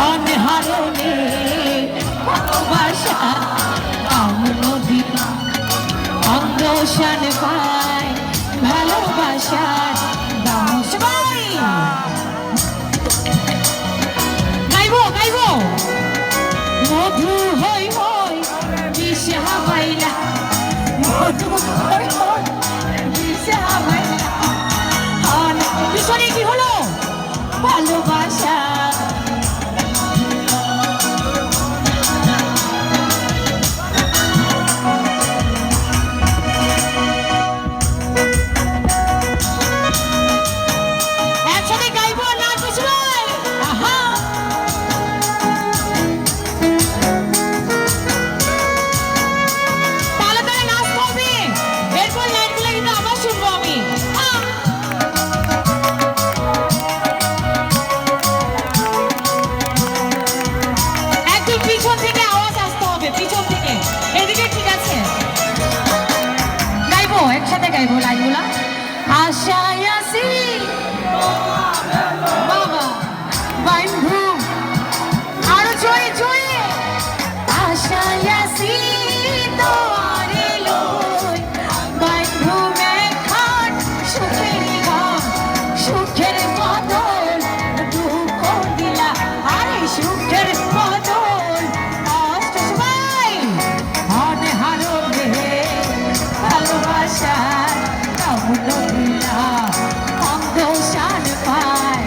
অনহারণে ভালোবাসা নদী অঙ্গসান পায় ভালোবাসার সবাই গাইব গাইব মধু হই হই দিশা বাইলা মধু হই হই দিশা বাইলা পিছনে কি হলো ভালোবাসা একসাথে গাইবো লাইনগুলা আশায় আছি বাবা বন্ধু আর জয় জয় আশায় আছি তোরে লই বন্ধু মেখান সুখের ঘর সুখের বদল দুঃখ দিলা আরে সুখের বদল কষ্ট সবাই হনে হারো রে ভালোবাসা অঙ্গসান পায়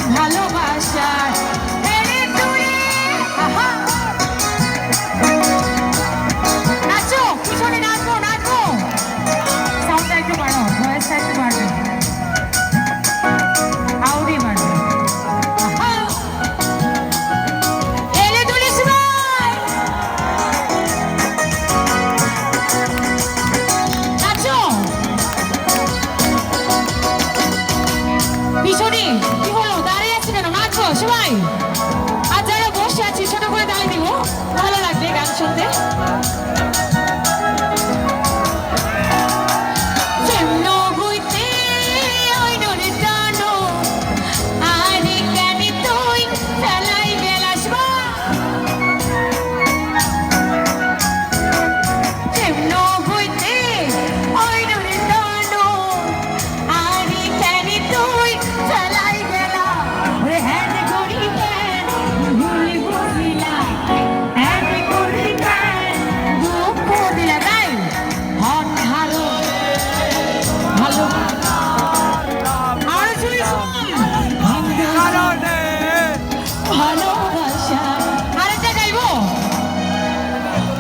ভালোবাসার নাচো পিছনে নাচবো নাচবো সাউন্ডটা একটু বাড়ো ভয়েসটা একটু বাড়বে আউরি বাড়বে পিছনে কি হলো দাঁড়িয়ে আছি কেন নাচবো সবাই আর যারা বসে আছি ছোট করে দাঁড়িয়ে দিব ভালো লাগবে গান শুনতে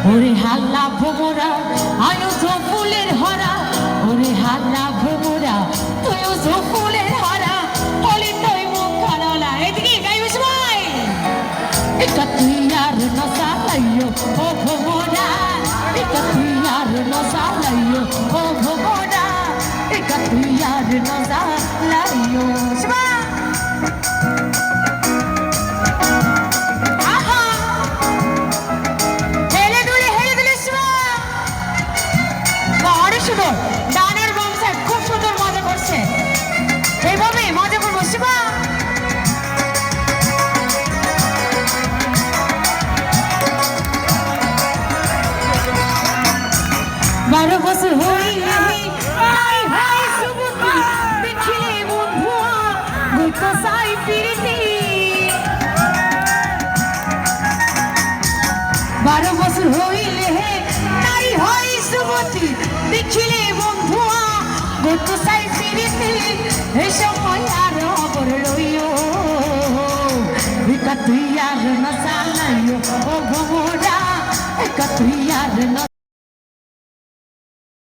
ওরে হাল্লা ভোমরা আয়ো তো ফুলের হরা ওরে হাল্লা ভোমরা তুইও তো ফুলের হরা বলি তুই মুখ খারালা এদিকে গাইবে সবাই এটা তুই আর নসা লাইও ও ভোমরা এটা তুই আর নসা লাইও ও ভোমরা এটা তুই আর নসা লাইও সবাই ডানার বাম সাইড খুব সুন্দর মজা করছে এইভাবে মজা করবো শিবা 12 বছর হইলে হাই হাই সুবুতি দেখিলে বন্ধু বুঝতো সাই ফিরতি 12 বছর হইলে নাই হয় সুবুতি দেখিলে বন্ধু বুঝতো সাই ফিরতি এই সময় আর খবর লইও এটা তুই আর না জানাইও ও ভোমরা এটা তুই আর না